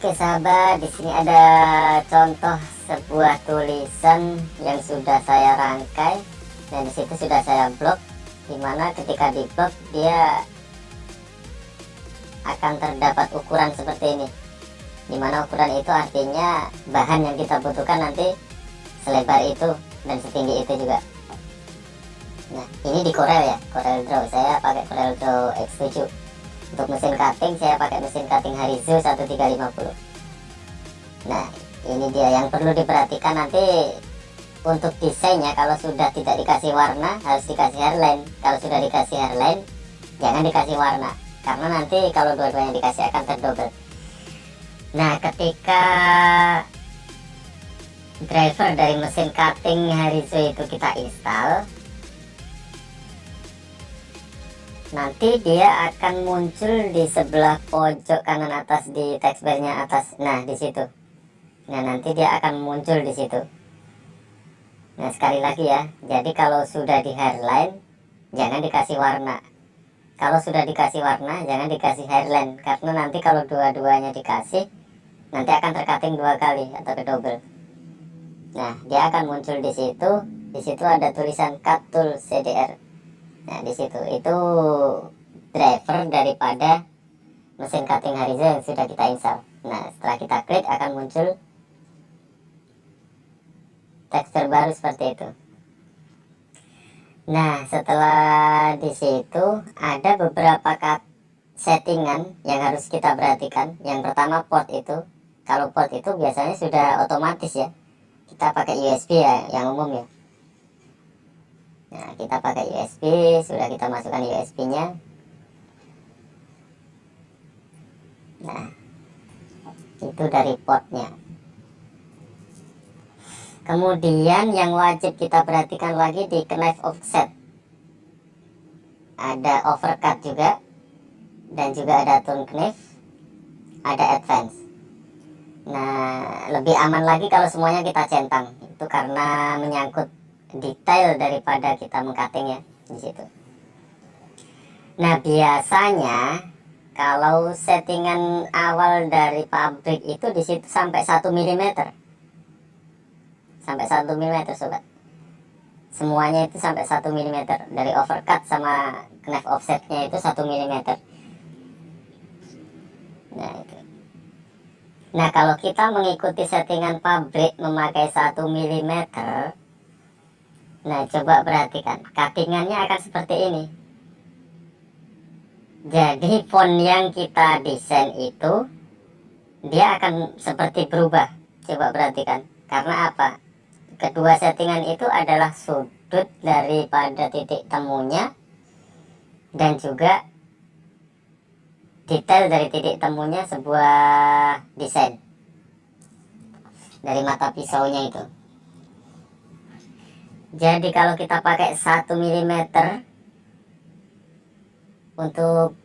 Oke sahabat, di sini ada contoh sebuah tulisan yang sudah saya rangkai dan di situ sudah saya blok, dimana ketika di blok dia akan terdapat ukuran seperti ini, dimana ukuran itu artinya bahan yang kita butuhkan nanti selebar itu dan setinggi itu juga. Nah ini di Corel ya, Corel Draw, saya pakai Corel Draw X7. Untuk mesin cutting saya pakai mesin cutting Harizo 1350. Nah ini dia yang perlu diperhatikan nanti untuk desainnya. Kalau sudah tidak dikasih warna harus dikasih hairline. Kalau sudah dikasih hairline jangan dikasih warna, karena nanti kalau dua-duanya dikasih akan terdobel. Nah ketika driver dari mesin cutting Harizo itu kita install, nanti dia akan muncul di sebelah pojok kanan atas di text bar-nya atas. Nah di situ. Nah nanti dia akan muncul di situ. Nah sekali lagi ya. Jadi kalau sudah di hairline jangan dikasih warna. Kalau sudah dikasih warna jangan dikasih hairline, karena nanti kalau dua-duanya dikasih nanti akan tercutting dua kali atau kedouble. Nah dia akan muncul di situ. Di situ ada tulisan Cut Tool CDR. Nah di situ itu driver daripada mesin cutting Harizo yang sudah kita install. Nah setelah kita klik akan muncul teks terbaru seperti itu. Nah setelah di situ ada beberapa settingan yang harus kita perhatikan. Yang pertama port itu. Kalau port itu biasanya sudah otomatis ya, kita pakai USB ya, yang umum ya. Nah kita pakai USB, sudah kita masukkan USB-nya. Nah itu dari portnya. Kemudian yang wajib kita perhatikan lagi di knife offset, ada overcut juga, dan juga ada tune knife, ada advance. Nah lebih aman lagi kalau semuanya kita centang, itu karena menyangkut detail daripada kita mengcutting ya di situ. Nah biasanya kalau settingan awal dari pabrik itu di situ sampai 1 mm. Sampai 1 mm sobat. Semuanya itu sampai 1 mm. Dari overcut sama knife offsetnya itu 1 mm. Nah itu. Nah kalau kita mengikuti settingan pabrik memakai 1 mm, nah coba perhatikan, cuttingannya akan seperti ini. Jadi font yang kita desain itu dia akan seperti berubah. Coba perhatikan. Karena apa? Kedua settingan itu adalah sudut daripada titik temunya dan juga detail dari titik temunya sebuah desain dari mata pisaunya itu. Jadi kalau kita pakai 1 mm untuk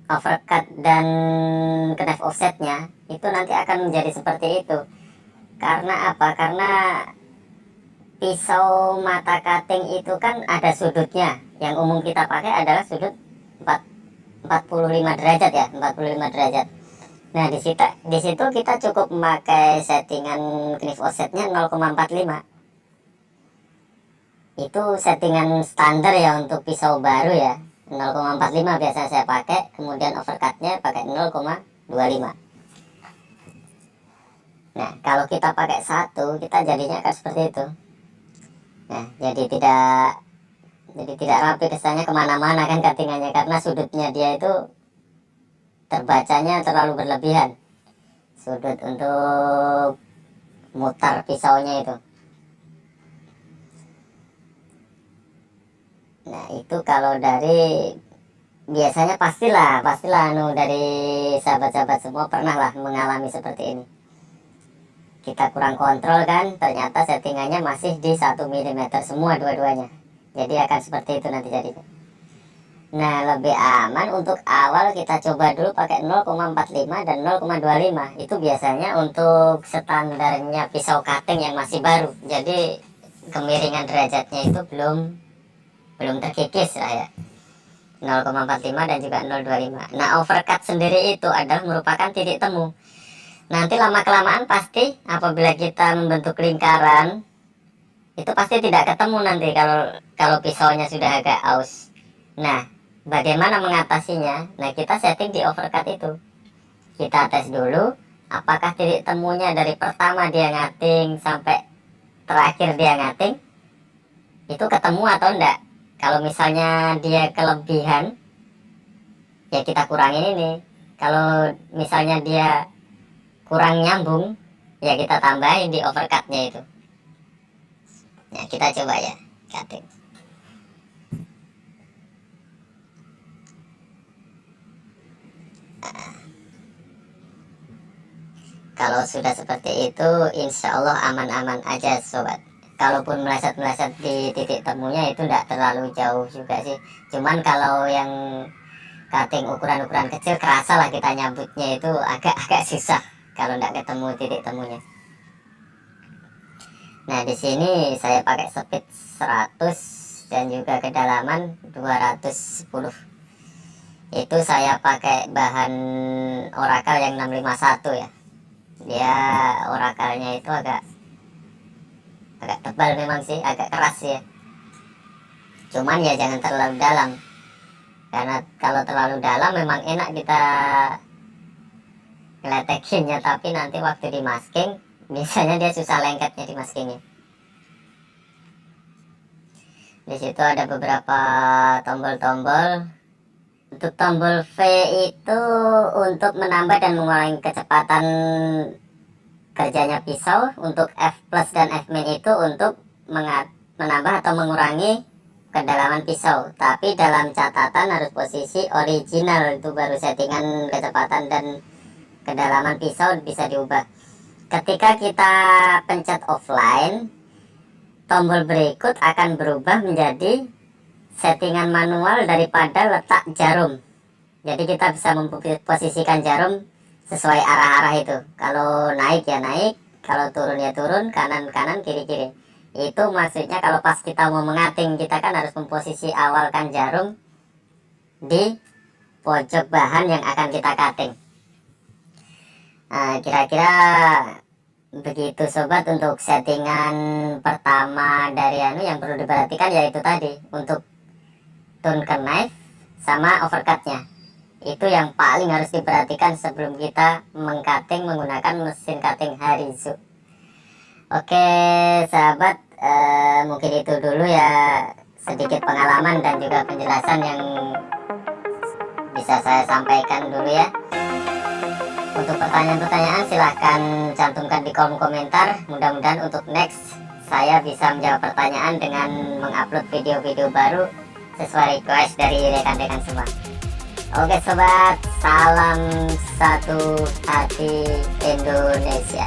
overcut dan knife offsetnya, itu nanti akan menjadi seperti itu. Karena apa? Karena pisau mata cutting itu kan ada sudutnya. Yang umum kita pakai adalah sudut 45 derajat ya, 45 derajat. Nah di situ kita cukup memakai settingan knife offsetnya 0,45. Itu settingan standar ya untuk pisau baru ya, 0,45 biasa saya pakai. Kemudian overcutnya pakai 0,25. Nah kalau kita pakai 1 kita jadinya akan seperti itu. Nah jadi tidak rapi, kesannya kemana-mana kan cuttingannya, karena sudutnya dia itu terbacanya terlalu berlebihan, sudut untuk mutar pisaunya itu. Nah itu kalau dari biasanya pastilah dari sahabat-sahabat semua pernah lah mengalami seperti ini. Kita kurang kontrol kan, ternyata settingannya masih di 1 mm semua dua-duanya. Jadi akan seperti itu nanti jadinya. Nah lebih aman untuk awal kita coba dulu pakai 0,45 dan 0,25. Itu biasanya untuk standarnya pisau cutting yang masih baru. Jadi kemiringan derajatnya itu belum terkikis lah ya, 0,45 dan juga 0,25. Nah overcut sendiri itu adalah merupakan titik temu. Nanti lama-kelamaan pasti apabila kita membentuk lingkaran, itu pasti tidak ketemu nanti kalau pisaunya sudah agak aus. Nah, bagaimana mengatasinya? Nah, kita setting di overcut itu. Kita tes dulu apakah titik temunya dari pertama dia ngating sampai terakhir dia ngating itu ketemu atau enggak. Kalau misalnya dia kelebihan, ya kita kurangin ini. Kalau misalnya dia kurang nyambung, ya kita tambahin di overcutnya itu. Nah, kita coba ya cutting. Kalau sudah seperti itu, insya Allah aman-aman aja sobat. Kalaupun meleset-meleset di titik temunya itu tidak terlalu jauh juga sih. Cuman kalau yang cutting ukuran-ukuran kecil, kerasa lah kita nyambutnya itu agak susah kalau tidak ketemu titik temunya. Nah, di sini saya pakai speed 100 dan juga kedalaman 210. Itu saya pakai bahan Oracle yang 651 ya. Dia Oracle-nya itu agak tebal memang sih, agak keras ya. Cuman ya jangan terlalu dalam. Karena kalau terlalu dalam memang enak kita ngeletekinnya, tapi nanti waktu di masking biasanya dia susah lengketnya di maskingnya. Di situ ada beberapa tombol-tombol. Untuk tombol V itu untuk menambah dan mengurangi kecepatan kerjanya pisau. Untuk F plus dan F min itu untuk menambah atau mengurangi kedalaman pisau. Tapi dalam catatan harus posisi original, itu baru settingan kecepatan dan kedalaman pisau bisa diubah. Ketika kita pencet offline, tombol berikut akan berubah menjadi settingan manual daripada letak jarum. Jadi kita bisa memposisikan jarum sesuai arah-arah itu. Kalau naik ya naik, kalau turun ya turun, kanan-kanan, kiri-kiri. Itu maksudnya kalau pas kita mau mengating, kita kan harus memposisi awalkan jarum di pojok bahan yang akan kita cutting. Nah, kira-kira begitu sobat untuk settingan pertama dari yang perlu diperhatikan, yaitu tadi untuk tune ke knife sama overcutnya. Itu yang paling harus diperhatikan sebelum kita mengcutting menggunakan mesin cutting Harizu. Oke sahabat, mungkin itu dulu ya, sedikit pengalaman dan juga penjelasan yang bisa saya sampaikan dulu ya. Untuk pertanyaan-pertanyaan silahkan cantumkan di kolom komentar. Mudah-mudahan untuk next saya bisa menjawab pertanyaan dengan mengupload video-video baru sesuai request dari rekan-rekan semua. Oke sobat, salam satu hati Indonesia.